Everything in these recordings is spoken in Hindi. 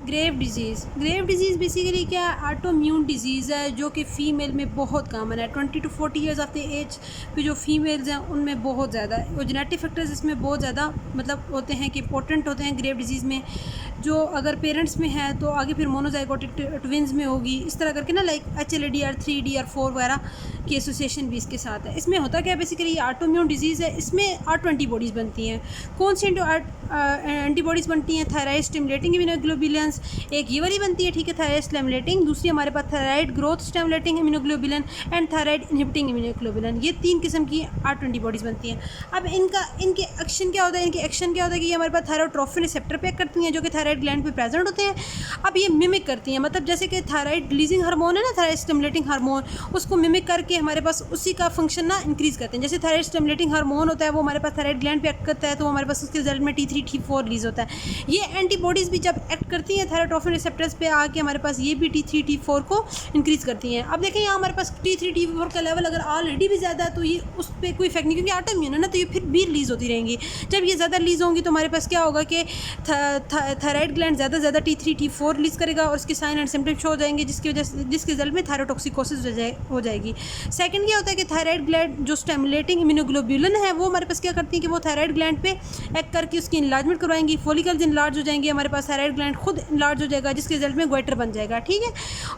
ग्रेव डिजीज़ बेसिकली क्या है, ऑटोइम्यून डिजीज़ है जो कि फ़ीमेल में बहुत कॉमन है। 20 to 40 years of the age पे जो फीमेल्स हैं उनमें बहुत ज़्यादा वो जेनेटिक फैक्टर्स इसमें बहुत ज़्यादा मतलब होते हैं कि इंपॉर्टेंट होते हैं ग्रेव डिजीज़ में, जो अगर पेरेंट्स में है तो आगे फिर मोनोजाइगोटिक ट्विंस में होगी, इस तरह करके ना, लाइक HLA-DR 3DR4 वगैरह की एसोसिएशन भी इसके साथ है। इसमें होता क्या है बेसिकली, ये ऑटोइम्यून डिजीज़ है, इसमें ऑटो एंटीबॉडीज़ बनती हैं। कौन सी एंटीबॉडीज़ बनती हैं? थायराइड स्टिमुलेटिंग इम्यूनोग्लोबुलिन्स, एक ये वाली बनती है, ठीक है, थायराइड स्टिमुलेटिंग, दूसरी हमारे पास thyroid growth stimulating immunoglobulin and thyroid inhibiting immunoglobulin, ये 3 किस्म की ऑटो एंटीबॉडीज़ बनती हैं। अब इनके एक्शन क्या होता है? इनके एक्शन क्या होता है कि ये हमारे पास थायरोट्रोफिन रिसेप्टर पे करती हैं जो कि थायराइड ग्लैंड पे प्रेजेंट होते हैं। अब ये मिमिक करती हैं, मतलब जैसे कि थायराइड रिलीजिंग हार्मोन है ना, थायराइड स्टिमुलेटिंग हार्मोन, उसको मिमिक करके हमारे पास उसी का फंक्शन ना इंक्रीज़ करते हैं। जैसे थायराइड स्टिमुलेटिंग हार्मोन होता है वो हमारे पास थायराइड ग्लैंड पे एक्ट करता है, तो हमारे पास उसके रिजल्ट में T3 T4 रिलीज होता है। ये एंटीबॉडीज़ भी जब एक्ट करती हैं थायरोट्रोफिन रिसेप्टर्स पे आके हमारे पास ये भी T3 T4 को इंक्रीज़ करती हैं। अब देखें यहाँ हमारे पास T3 T4 का लेवल अगर ऑलरेडी भी ज़्यादा है तो ये उस पर कोई इफेक्ट नहीं, क्योंकि ऑटोइम्यून है ना, तो ये फिर भी रिलीज़ होती रहेंगी। जब ये ज़्यादा रिलीज़ होंगी तो हमारे पास क्या होगा कि थायराइड ग्लैंड ज़्यादा T3 T4 रिलीज़ करेगा और उसके साइन एंड सिम्टम शो हो जाएंगे, जिसकी वजह से जिसके रिजल्ट में थायरोटॉक्सिकोसिस हो जाएगी। सेकंड क्या होता है कि थायराइड ग्लैंड जो स्टिमुलेटिंग इम्यूनोग्लोबुलिन है वो हमारे पास क्या करती है कि वो थायराइड ग्लैंड पे एक्ट करके उसकी इनलार्जमेंट करवाएंगी, फॉलिकल्स इनलार्ज हो जाएंगे, हमारे पास थायराइड ग्लैंड खुद इनलार्ज हो जाएगा, जिसके रिजल्ट में ग्वाइटर बन जाएगा, ठीक है।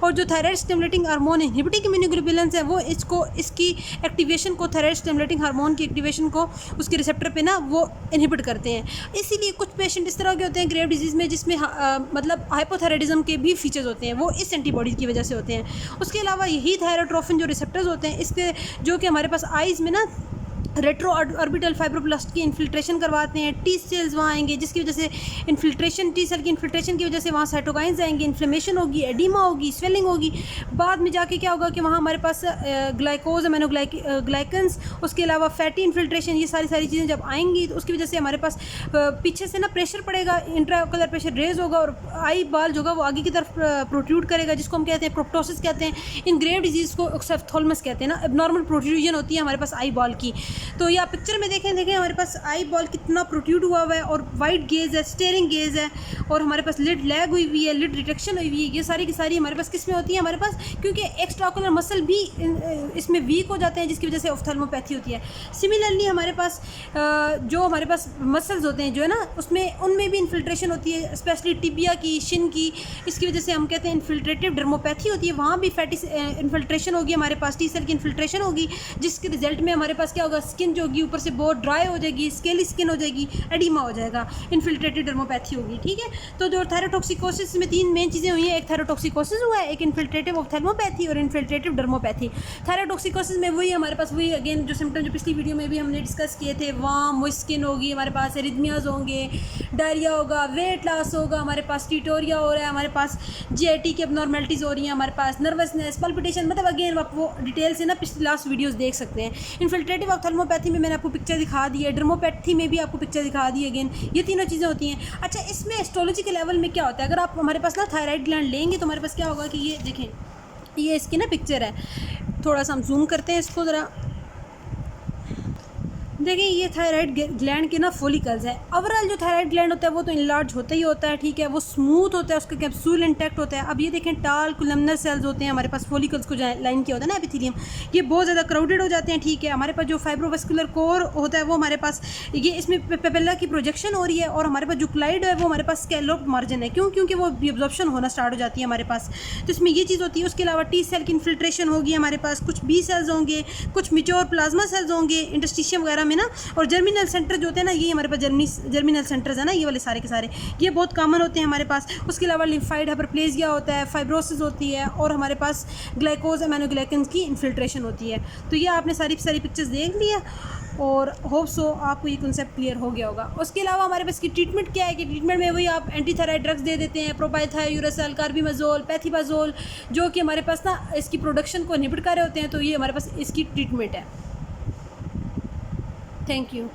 और जो thyroid stimulating hormone inhibiting immunoglobulins है वो इसकी एक्टिवेशन को, थायराइड स्टिमुलेटिंग हार्मोन की एक्टिवेशन को उसके रिसेप्टर पे ना वो इनहिबिट करते हैं। इसीलिए कुछ पेशेंट इस तरह के होते हैं ग्रेव डिजीज़ में जिसमें मतलब हाइपोथायराइडिज्म के भी फीचर्स होते हैं, वो इस एंटीबॉडीज़ की वजह से होते हैं। उसके अलावा यही थायरोट्रोफिन जो रिसेप्टर्स होते हैं इसके, जो कि हमारे पास आइज़ में ना रेट्रो ऑर्बिटल फाइब्रोब्लास्ट की इन्फिल्ट्रेशन करवाते हैं, टी सेल्स वहाँ आएंगे, जिसकी वजह से इन्फिल्ट्रेशन, टी सेल की इन्फिल्ट्रेशन की वजह से वहाँ साइटोकाइंस आएंगे, इन्फ्लेमेशन होगी, एडिमा होगी, स्वेलिंग होगी। बाद में जाके क्या होगा कि वहाँ हमारे पास ग्लाइकोज, अमीनोग्लाइकन्स, उसके अलावा फैटी इन्फिल्ट्रेशन, ये सारी चीज़ें जब आएंगी तो उसकी वजह से हमारे पास पीछे से ना प्रेशर पड़ेगा, इंट्राओकुलर प्रेशर रेज होगा और आई बाल जो होगा वो आगे की तरफ प्रोट्रूड करेगा, जिसको हम कहते हैं प्रोप्टोसिस कहते हैं। इन ग्रेव डिजीज़ को ऑक्सेप्थोलमस कहते हैं ना, एबनॉर्मल प्रोट्रूजन होती है हमारे पास आई बॉल की। तो ये आप पिक्चर में देखें हमारे पास आई बॉल कितना प्रोट्रूड हुआ हुआ है और वाइट गेज है, स्टेयरिंग गेज है, और हमारे पास लिड लैग हुई हुई है, लिड रिटेक्शन हुई हुई है। ये सारी की सारी हमारे पास किस में होती है हमारे पास, क्योंकि एक्स्ट्राओकुलर मसल भी इसमें वीक हो जाते हैं, जिसकी वजह से ऑफ्थेल्मोपैथी होती है। सिमिलरली हमारे पास जो हमारे पास मसल्स होते हैं जो है ना, उनमें भी इन्फिल्ट्रेशन होती है, स्पेशली टिबिया की, शिन की, इसकी वजह से हम कहते हैं इन्फिल्ट्रेटिव डर्मोपैथी होती है। वहाँ भी फैटी इन्फिल्ट्रेशन होगी, हमारे पास टी सेल की इन्फिल्ट्रेशन होगी, जिसके रिजल्ट में हमारे पास क्या होगा, स्किन जो होगी ऊपर से बहुत ड्राई हो जाएगी, स्केली स्किन हो जाएगी, एडिमा हो जाएगा, इन्फिल्ट्रेटेड डर्मोपैथी होगी, ठीक है। तो जो थायरोटॉक्सिकोसिस में 3 मेन चीज़ें हुई हैं, एक थायरोटॉक्सिकोसिस हुआ है, एक इन्फिल्ट्रेटिव ऑप्थेल्मोपैथी और इन्फिल्ट्रेटिव डर्मोपैथी। थायरोटॉक्सिकोसिस में वही हमारे पास वही अगेन जो सिम्टम जो पिछली वीडियो में भी हमने डिस्कस किए थे, वार्म मॉइस्ट स्किन होगी, हमारे पास एरिथमियाज होंगे, डायरिया होगा, वेट लॉस होगा, हमारे पास टीटोरिया हो रहा है, हमारे पास GIT की एबनॉर्मेलिटीज़ हो रही हैं, हमारे पास नर्वसनेस, पल्पिटेशन, मतलब अगेन आप वो डिटेल से ना पिछली लास्ट वीडियोस देख सकते हैं। इन्फिल्ट्रेटिव ऑप्थेल्मोपैथी में मैंने आपको पिक्चर दिखा दी है, डर्मोपैथी में भी आपको पिक्चर दिखा दी है, अगेन ये तीनों चीज़ें होती हैं। अच्छा, इसमें एस्ट्रोलॉजी के लेवल में क्या होता है, अगर आप हमारे पास ना थायराइड ग्लैंड लेंगे तो हमारे पास क्या होगा कि ये देखें, ये इसकी ना पिक्चर है, थोड़ा सा हम जूम करते हैं इसको ज़रा, देखिए ये थायराइड ग्लैंड के ना फॉलिकल्स है। ओवरऑल जो थायराइड ग्लैंड होता है वो तो इनलार्ज होता ही होता है, ठीक है, वो स्मूथ होता है, उसका कैप्सूल इंटैक्ट होता है। अब ये देखें टाल कोलमनर सेल्स होते हैं हमारे पास, फॉलिकल्स को लाइन किया होता है ना एपिथेलियम, ये बहुत ज़्यादा क्राउडेड हो जाते हैं, ठीक है। हमारे पास जो फाइब्रोवास्कुलर कोर होता है वो हमारे पास, ये इसमें पेपेला की प्रोजेक्शन हो रही है, और हमारे पास जो क्लाइड है वो हमारे पास स्कैलोप मार्जिन है, क्योंकि वो एब्जॉर्प्शन होना स्टार्ट हो जाती है हमारे पास, तो इसमें ये चीज़ होती है। उसके अलावा टी सेल की इन्फिल्ट्रेशन होगी हमारे पास, कुछ बी सेल्स होंगे, कुछ मिच्योर प्लाज्मा सेल्स होंगे इंटरस्टिशियम वगैरह में ना, और जर्मिनल सेंटर जो होते हैं ना, ये हमारे पास जर्मिनल सेंटर्स है ना, ये वाले सारे के सारे ये बहुत कॉमन होते हैं हमारे पास। उसके अलावा लिम्फाइड हाइपरप्लेजिया होता है, फाइब्रोसिस होती है, और हमारे पास ग्लाइकोज अमीनोग्लाइकन्स की इन्फिल्ट्रेशन होती है। तो ये आपने सारी पिक्चर्स देख लिया और होप सो आपको ये कंसेप्ट क्लियर हो गया होगा। उसके अलावा हमारे पास की ट्रीटमेंट क्या है कि ट्रीटमेंट में वही आप एंटी थायराइड ड्रग्स दे देते हैं, प्रोपाइथायोरेसल, कार्बिमाजोल, पैथीबाजोल, जो कि हमारे पास ना इसकी प्रोडक्शन को इनहिबिट कर रहे होते हैं। तो ये हमारे पास इसकी ट्रीटमेंट है। Thank you.